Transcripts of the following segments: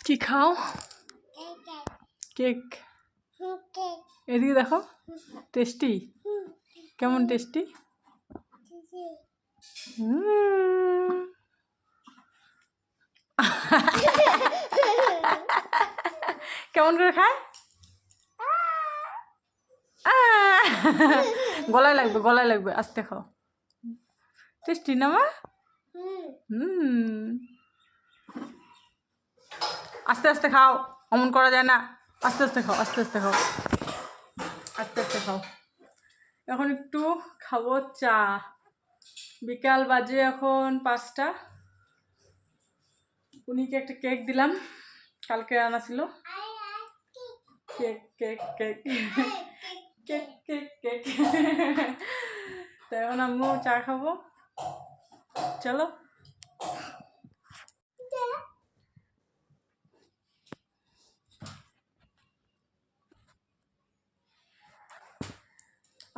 কি খাও? কেক। এদিকে দেখো, টেস্টি। কেমন টেস্টি? কেমন করে খায়? গলায় লাগবে, গলায় লাগবে, আস্তে খাও। টেস্টি না মা? আস্তে আস্তে খাও, অমন করা যায় না। আস্তে আস্তে খাও, আস্তে আস্তে খাও, আস্তে আস্তে খাও। এখন একটু খাবো চা। বিকাল বাজে এখন 5টা। উনিকে একটা কেক দিলাম, কালকে আনা ছিল। Cake cake cake cake cake cake. তো এখন আমিও চা খাবো। চলো।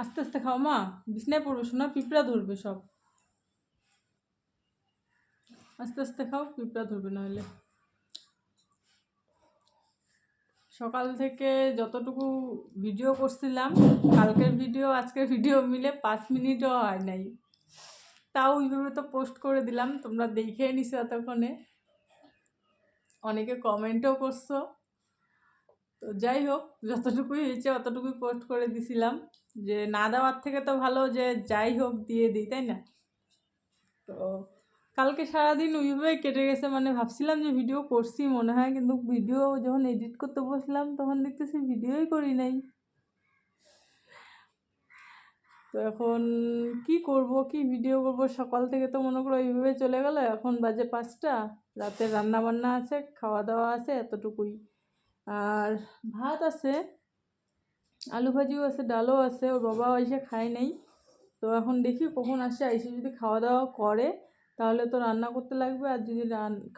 আস্তে আস্তে খাও মা, বিছনায় পড়বে, শোনা পিঁপড়া ধরবে সব। আস্তে আস্তে খাও, পিঁপড়া ধরবে নাহলে। সকাল থেকে যতটুকু ভিডিও করছিলাম, কালকের ভিডিও আজকের ভিডিও মিলে 5 মিনিটও হয় নাই। তাও ওইভাবে তো পোস্ট করে দিলাম, তোমরা দেখে নিছো এতক্ষণে, অনেকে কমেন্টও করছো। তো যাই হোক, যতটুকুই হয়েছে অতটুকুই পোস্ট করে দিছিলাম, যে না দেওয়ার থেকে তো ভালো যে যাই হোক দিয়ে দিই, তাই না? তো কালকে সারাদিন ওইভাবে কেটে গেছে, মানে ভাবছিলাম যে ভিডিও করছি মনে হয়, কিন্তু ভিডিও যখন এডিট করতে বসলাম তখন দেখতেছি ভিডিওই করি নাই। তো এখন কি করব, কি ভিডিও করব? সকাল থেকে তো মনে করো এইভাবে চলে গেল। এখন বাজে 5টা, রাতে রান্না বান্না আছে, খাওয়া দাওয়া আছে, এতটুকুই। আর ভাত আছে, আলু ভাজিও আছে, ডালও আছে। ওর বাবাও এসে খায় নাই। তো এখন দেখি কখন আসে, এসে যদি খাওয়া দাওয়া করে তাহলে তো রান্না করতে লাগবে, আর যদি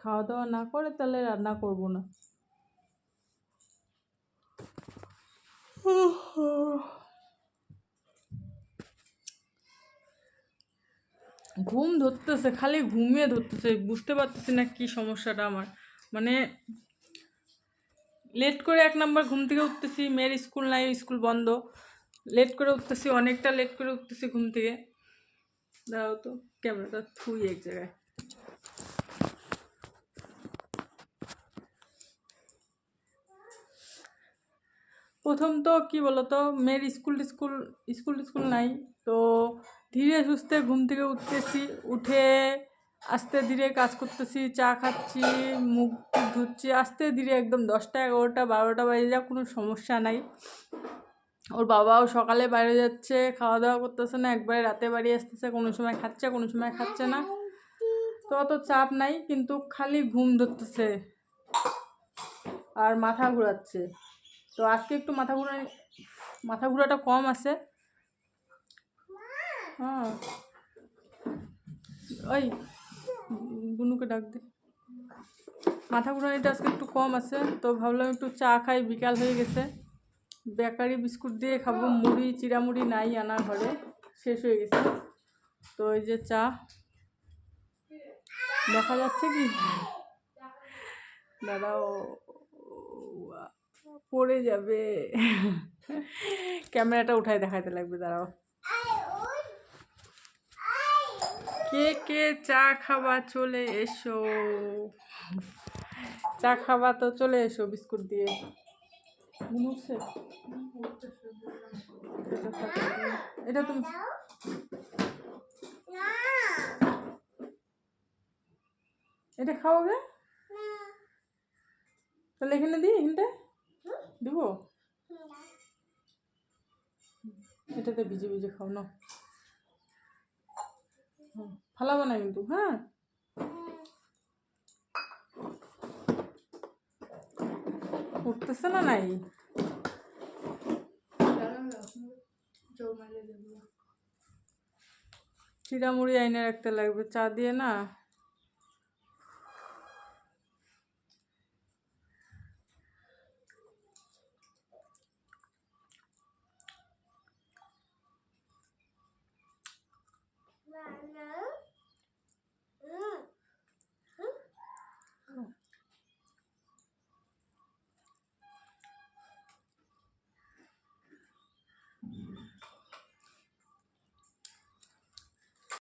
খাওয়া দাওয়া না করে তাহলে রান্না করব না। ঘুম ধরতেছে, খালি ঘুমিয়ে ধরতেছে, বুঝতে পারতেছি না কি সমস্যাটা আমার। মানে লেট করে 1 নাম্বার ঘুম থেকে উঠতেছি, মেয়ের স্কুল নাই, স্কুল বন্ধ। লেট করে উঠতেছি, অনেকটা লেট করে উঠতেছি ঘুম থেকে। দাঁড়াও তো, ক্যামেরাটা থুই এক জায়গায়। প্রথম তো কি বলতো, মেয়ের স্কুল নাই। তো ধীরে সুস্থে ঘুম থেকে উঠতেছি, উঠে আস্তে ধীরে কাজ করতেছি, চা খাচ্ছি, মুখ ধুচ্ছি, আস্তে ধীরে একদম 10টা 11টা 12টা বাজে যা, কোনো সমস্যা নাই। ওর বাবাও সকালে বাইরে যাচ্ছে, খাওয়া দাওয়া করতেছে না, একবারে রাতে বাড়ি আসতেছে, কোনো সময় খাচ্ছে কোনো সময় খাচ্ছে না। তো অত চাপ নাই, কিন্তু খালি ঘুম ধরতেছে আর মাথা ঘোরাচ্ছে। তো আজকে একটু মাথা ঘোরাটা কম আছে। হ্যাঁ, ওই বুনুকে ডাক দে। মাথা ঘোরানিটা আজকে একটু কম আছে, তো ভাবলাম একটু চা খাই, বিকাল হয়ে গেছে। বেকারি বিস্কুট দিয়ে খাবো, মুড়ি চিড়ামুড়ি নাই আনা ঘরে, শেষ হয়ে গেছে। তো এই যে চা, দেখা যাচ্ছে কি? দাঁড়াও, পড়ে যাবে। ক্যামেরাটা উঠায় দেখাতে লাগবে, দাঁড়াও। কে কে চা খাবা চলে এসো, চা খাবা তো চলে এসো বিস্কুট দিয়ে। এটা তুমি এটা খাওয়াবে, তাহলে এখানে দিই, এখানটা দিব, এটাতে ভিজে ভিজে খাও না, ফালাবো না কিন্তু। হ্যাঁ, উঠতেছে না নাই, চিড়ামুড়ি আইনে রাখতে লাগবে, চা দিয়ে না